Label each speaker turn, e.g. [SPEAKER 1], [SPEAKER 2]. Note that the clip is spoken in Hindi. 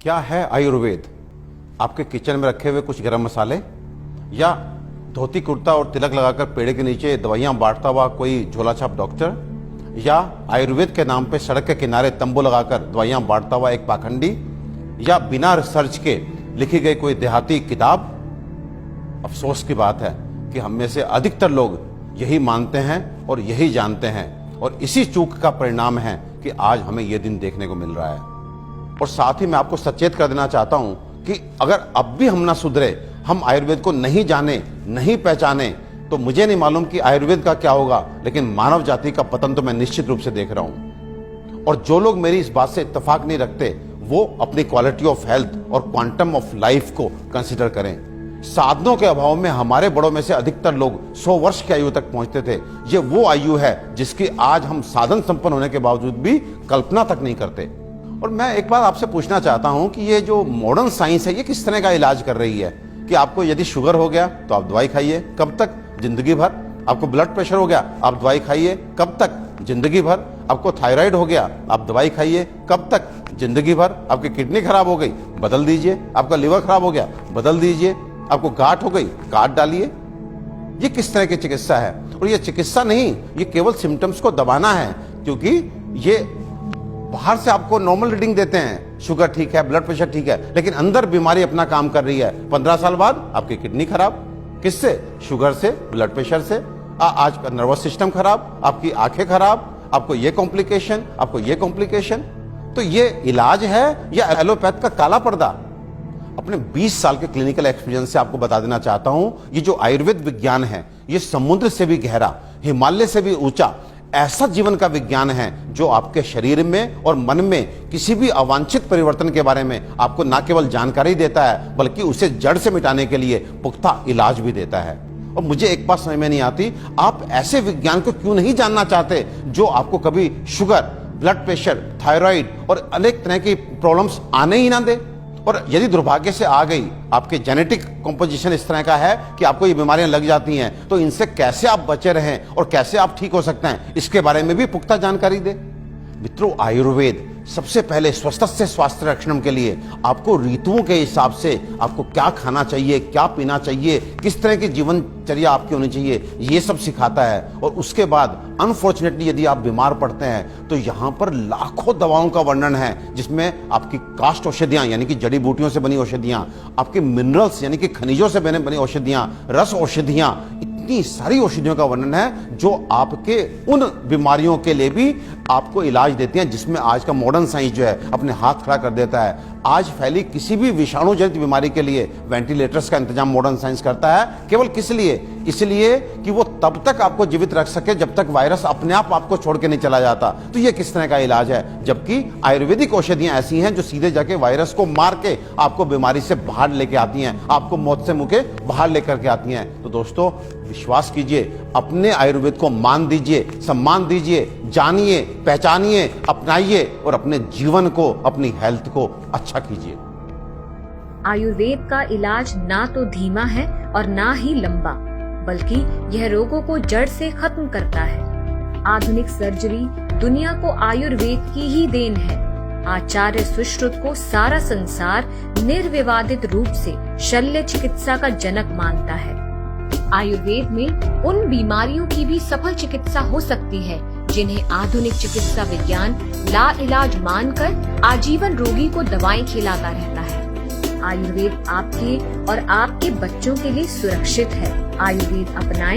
[SPEAKER 1] क्या है आयुर्वेद? आपके किचन में रखे हुए कुछ गरम मसाले, या धोती कुर्ता और तिलक लगाकर पेड़ के नीचे दवाइयां बांटता हुआ कोई झोला छाप डॉक्टर, या आयुर्वेद के नाम पे सड़क के किनारे तंबू लगाकर दवाइयां बांटता हुआ एक पाखंडी, या बिना रिसर्च के लिखी गई कोई देहाती किताब? अफसोस की बात है कि हम में से अधिकतर लोग यही मानते हैं और यही जानते हैं, और इसी चूक का परिणाम है कि आज हमें यह दिन देखने को मिल रहा है। और साथ ही मैं आपको सचेत कर देना चाहता हूं कि अगर अब भी हम ना सुधरे, हम आयुर्वेद को नहीं जाने, नहीं पहचाने, तो मुझे नहीं मालूम कि आयुर्वेद का क्या होगा, लेकिन मानव जाति का पतन तो मैं निश्चित रूप से देख रहा हूं। और जो लोग मेरी इस बात से इत्तेफाक नहीं रखते, वो अपनी क्वालिटी ऑफ हेल्थ और क्वांटम ऑफ लाइफ को कंसिडर करें। साधनों के अभाव में हमारे बड़ों में से अधिकतर लोग 100 वर्ष की आयु तक पहुंचते थे। ये वो आयु है जिसकी आज हम साधन संपन्न होने के बावजूद भी कल्पना तक नहीं करते। और मैं एक बात आपसे पूछना चाहता हूं कि ये जो मॉडर्न साइंस है, ये किस तरह का इलाज कर रही है? कि आपको यदि शुगर हो गया तो आप दवाई खाइए, कब तक? जिंदगी भर। आपको ब्लड प्रेशर हो गया, आप दवाई खाइए, कब तक? जिंदगी भर। आपको थायराइड हो गया, आप दवाई खाइए, कब तक? जिंदगी भर। आपकी किडनी खराब हो गई, बदल दीजिए। आपका लिवर खराब हो गया, बदल दीजिए। आपको गांठ हो गई, काट डालिए। ये किस तरह की चिकित्सा है? और ये चिकित्सा नहीं, ये केवल सिम्टम्स को दबाना है, क्योंकि ये बाहर से आपको नॉर्मल रीडिंग देते हैं, शुगर ठीक है, ब्लड प्रेशर ठीक है, लेकिन अंदर बीमारी अपना काम कर रही है। 15 साल बाद आपकी किडनी खराब, किससे? शुगर से, ब्लड प्रेशर से। आज का नर्वस सिस्टम खराब, आपकी आंखें खराब, आपको ये कॉम्प्लिकेशन, आपको ये कॉम्प्लिकेशन। तो ये इलाज है या एलोपैथ का काला पर्दा? अपने 20 साल के क्लिनिकल एक्सपीरियंस से आपको बता देना चाहता हूं, ये जो आयुर्वेद विज्ञान है, ये समुद्र से भी गहरा, हिमालय से भी ऊंचा ऐसा जीवन का विज्ञान है जो आपके शरीर में और मन में किसी भी अवांछित परिवर्तन के बारे में आपको न केवल जानकारी देता है, बल्कि उसे जड़ से मिटाने के लिए पुख्ता इलाज भी देता है। और मुझे एक बात समझ में नहीं आती, आप ऐसे विज्ञान को क्यों नहीं जानना चाहते जो आपको कभी शुगर, ब्लड प्रेशर, थायराइड और अनेक तरह की प्रॉब्लम्स आने ही ना दे? और यदि दुर्भाग्य से आ गई, आपके जेनेटिक कॉम्पोजिशन इस तरह का है कि आपको ये बीमारियां लग जाती हैं, तो इनसे कैसे आप बचे रहें और कैसे आप ठीक हो सकते हैं, इसके बारे में भी पुख्ता जानकारी दे। मित्रों, आयुर्वेद सबसे पहले स्वस्थ स्वास्थ्य रक्षण के लिए आपको ऋतुओं के हिसाब से आपको क्या खाना चाहिए, क्या पीना चाहिए, किस तरह की जीवनचर्या आपकी होनी चाहिए, ये सब सिखाता है। और उसके बाद अनफॉर्चुनेटली यदि आप बीमार पड़ते हैं तो यहाँ पर लाखों दवाओं का वर्णन है, जिसमें आपकी काष्ठ औषधियां यानी कि जड़ी बूटियों से बनी औषधियां, आपके मिनरल्स यानी कि खनिजों से बनी औषधियां, रस औषधियां, इतनी सारी औषधियों का वर्णन है जो आपके उन बीमारियों के लिए भी आपको इलाज देती हैं जिसमें आज का मॉडर्न साइंस जो है अपने हाथ खड़ा कर देता है। आज फैली किसी भी विषाणु जनित बीमारी के लिए वेंटिलेटर्स का इंतजाम मॉडर्न साइंस करता है। केवल किस लिए? इसलिए कि वो तब तक आपको जीवित रख सके जब तक वायरस अपने आप आपको छोड़ के नहीं चला जाता। तो ये किस तरह का इलाज है? जबकि आयुर्वेदिक औषधियां ऐसी हैं जो सीधे जाके वायरस को मार के आपको बीमारी से बाहर लेके आती हैं, आपको मौत से मुंह के बाहर लेकर के आती हैं। तो दोस्तों, विश्वास कीजिए, अपने आयुर्वेद को मान दीजिए, सम्मान दीजिए, जानिए, पहचानिए, अपनाइए और अपने जीवन को, अपनी हेल्थ को अच्छा कीजिए।
[SPEAKER 2] आयुर्वेद का इलाज ना तो धीमा है और ना ही लंबा, बल्कि यह रोगों को जड़ से खत्म करता है। आधुनिक सर्जरी दुनिया को आयुर्वेद की ही देन है। आचार्य सुश्रुत को सारा संसार निर्विवादित रूप से शल्य चिकित्सा का जनक मानता है। आयुर्वेद में उन बीमारियों की भी सफल चिकित्सा हो सकती है जिन्हें आधुनिक चिकित्सा विज्ञान लाइलाज मानकर आजीवन रोगी को दवाएं खिलाता रहता है। आयुर्वेद आपके और आपके बच्चों के लिए सुरक्षित है। आयुर्वेद अपनाएं।